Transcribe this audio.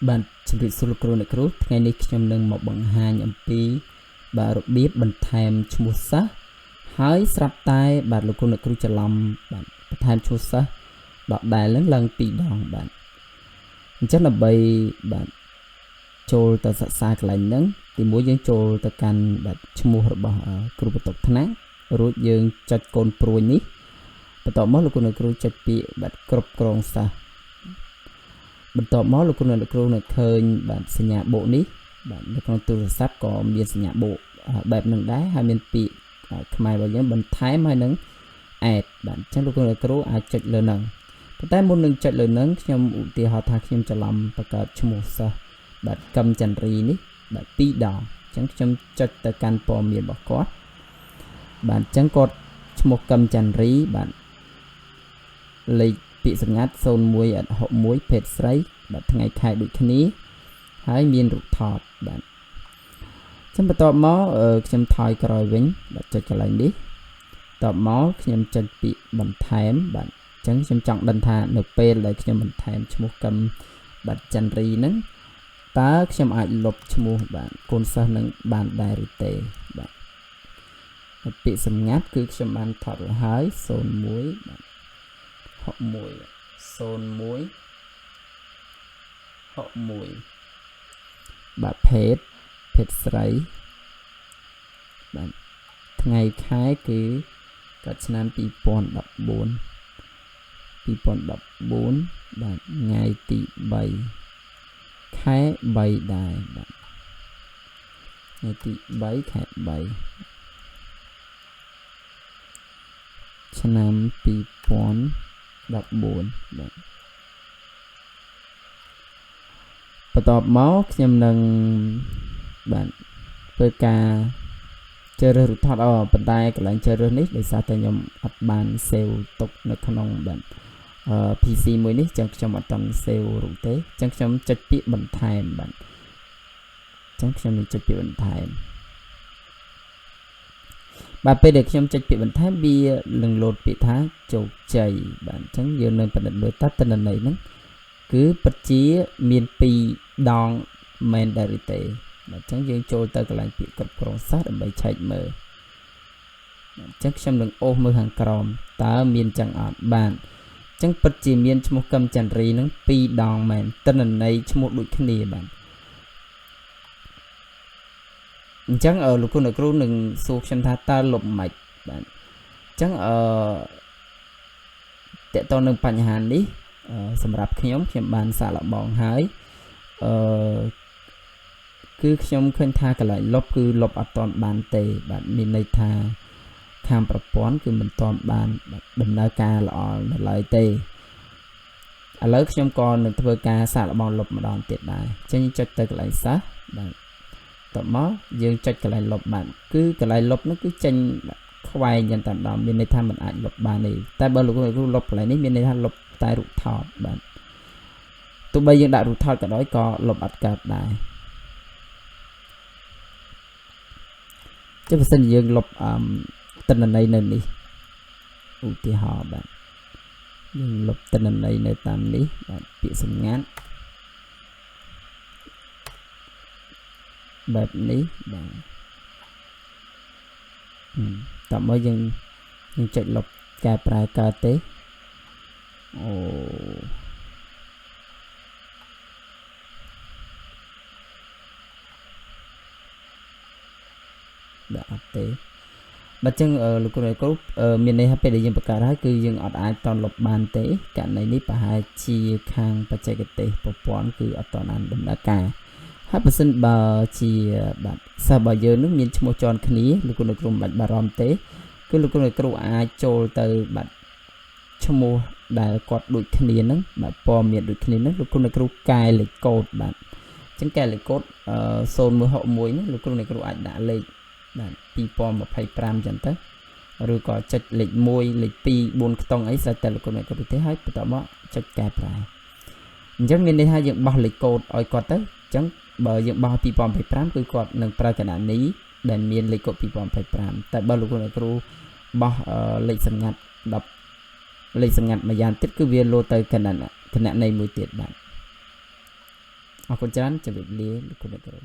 បាទជំរាបសួរលោកគ្រូអ្នកគ្រូថ្ងៃនេះខ្ញុំនឹងមកបង្ហាញអំពីបាទរបៀបបន្ថែមឈ្មោះសិស្សហើយស្រាប់តែបាទលោកគ្រូអ្នកគ្រូច្រឡំបាទបន្ថែមឈ្មោះសិស្សដដែលឡើង2ដងបាទអញ្ចឹងដើម្បីបាទចូលទៅសិក្សាកន្លែងហ្នឹងទីមួយយើងចូលទៅកាន់បាទឈ្មោះរបស់គ្រូបន្ទប់ថ្នាក់រួចយើងចុចកូនព្រួយនេះបន្ទាប់មកលោកគ្រូអ្នកគ្រូចុចពាក្យបាទគ្រប់គ្រងសិស្សបន្ទាប់មកលោកគ្រូអ្នកគ្រូនឹងឃើញបាទសញ្ញាបូកនេះបាទនៅក្នុងទូរស័ព្ទក៏មានសញ្ញាបូកបែបហ្នឹងដែរហើយមានពាក្យខ្មែររបស់យើងបន្ថែមហើយនឹង add បាទអញ្ចឹងលោកគ្រូអ្នកគ្រូអាចចុចលើហ្នឹងប៉ុន្តែមុននឹងចុចលើហ្នឹងខ្ញុំឧទាហរណ៍ថាខ្ញុំច្រឡំបង្កើតឈ្មោះសិស្សបាទកឹមចន្ទរីនេះបាទ2ដងអញ្ចឹងខ្ញុំចុចទៅកាន់ព័ត៌មានរបស់គាត់បាទអញ្ចឹងគាត់ឈ្មោះកឹមចន្ទរីបាទលេខពាក្យសម្ងាត់0161ភេទស្រីបាទថ្ងៃខែដូចគ្នាហើយមានរូបថតបាទចឹងបន្ទាប់មកខ្ញុំថយក្រោយវិញបាទចុចកន្លែងនេះបន្ទាប់មកខ្ញុំចុចពាក្យបន្ថែមបាទអញ្ចឹងខ្ញុំចង់ដឹងថានៅពេលដែលខ្ញុំបន្ថែមឈ្មោះកឹមបាទចន្ទរីហ្នឹងតើខ្ញុំអាចលុបឈ្មោះបាទកូនសិស្សនឹងបានដែរឬទេបាទពាក្យសម្ងាត់គឺខ្ញុំបានថតរួចហើយ01បាទ61បាទភេទស្រីបាទថ្ងៃខែគឺកើតឆ្នាំ2014បាទថ្ងៃទី3ខែ3ដែរបាទថ្ងៃទី3ខែ3ឆ្នាំ2014បាទបន្ទាប់មកខ្ញុំនឹងបាទធ្វើការជ្រើសរើសរូបថតប៉ុន្តែកន្លែងជ្រើសរើសនេះដោយសារតែខ្ញុំអត់បាន save ទុកនៅក្នុងបាទ PC មួយនេះចឹងខ្ញុំអត់ទាន់ save រូបទេចឹងខ្ញុំចុចពាក្យបន្ថែមបាទចឹងខ្ញុំនឹងចុចពាក្យបន្ថែមបាទពេលដែលខ្ញុំចុចពាក្យបន្ថែមវានឹងលោតពាក្យថាជោគជ័យបាទអញ្ចឹងយើងនឹងពិនិត្យមើលតើទិន្នន័យហ្នឹងគឺពិតជាមាន2ដងមែនដែរឬទេបាទអញ្ចឹងយើងចូលទៅកន្លែងពាក្យគ្រប់គ្រងសិស្សដើម្បីឆែកមើលអញ្ចឹងខ្ញុំនឹងអូសមើលខាងក្រោមតើមានចឹងអត់បាទអញ្ចឹងពិតជាមានឈ្មោះកឹមចន្ទរីហ្នឹង2ដងមែនទិន្នន័យឈ្មោះដូចគ្នាបាទអញ្ចឹងលោកគ្រូនឹងសួរខ្ញុំថាតើលុបមិនបាទអញ្ចឹងតើតើនឹងបញ្ហានេះសម្រាប់ខ្ញុំបានសាកល្បងហើយគឺខ្ញុំឃើញថាកន្លែងលុបគឺលុបអត់ទាន់បានទេបាទមានន័យថាខាងប្រព័ន្ធគឺមិនទាន់បានដំណើរការល្អនៅឡើយទេឥឡូវខ្ញុំក៏នឹងធ្វើការសាកល្បងលុបម្ដងទៀតដែរអញ្ចឹងចុចទៅកន្លែងសិស្សបាទតមកយើងចុចកន្លែងលុបបាទគឺកន្លែងលុបនោះគឺចេញខ្វែងយ៉ាងតែម្ដងមានន័យថាมันអាចលុបបានទេតែបើលោកគ្រូលុបកន្លែងនេះមានន័យថាលុបតែរូបថតបាទទោះបីយើងដាក់រូបថតក៏ដោយក៏លុបអត់កើតដែរចុះបើសិនយើងលុបទិន្នន័យនៅនេះឧទាហរណ៍បាទយើងលុបទិន្នន័យនៅតាមនេះបាទពាក្យសម្ងាត់បែបនេះបាទតើមកយើងចុចលុបកែប្រែកើតទេអូដាក់អត់ទេបើចឹងលោកគ្រូមានន័យថាពេលដែលយើងបង្កើតហើយគឺយើងអត់អាចតលុបបានទេករណីនេះប្រហែលជាខាងបច្ចេកទេសប្រព័ន្ធគឺអត់តបានដំណើរការហើយបើសិនបើជាបាទសិស្សរបស់យើងនឹងមានឈ្មោះជាន់គ្នាលោកគ្រូមិនបាច់បារម្ភទេគឺលោកគ្រូអាចចូលទៅបាទឈ្មោះដែលគាត់ដូចគ្នាហ្នឹងបាទព័ត៌មានដូចគ្នាហ្នឹងលោកគ្រូកែលេខកូដបាទអញ្ចឹងកែលេខកូដ0161នេះលោកគ្រូអាចដាក់លេខបាទ2025ចឹងទៅឬក៏ចុចលេខ1លេខ2 4ខ្ទង់អីស្អាតតែលោកគ្រូទេហើយបន្តមកចុចកែប្រែអញ្ចឹងមានន័យថាយើងបោះលេខកូដឲ្យគាត់ទៅអញ្ចឹងបើយើងបោះ2025គឺគាត់នឹងប្រើកណនីដែលមានលេខកូដ2025តែបើលោកគ្រូបោះលេខសម្ងាត់10លេខសម្ងាត់មួយយ៉ាងទៀតគឺវាលោតទៅគណនីមួយទៀតបាទ អរគុណច្រើនជម្រាបលាលោកគ្រូអ្នកគ្រូ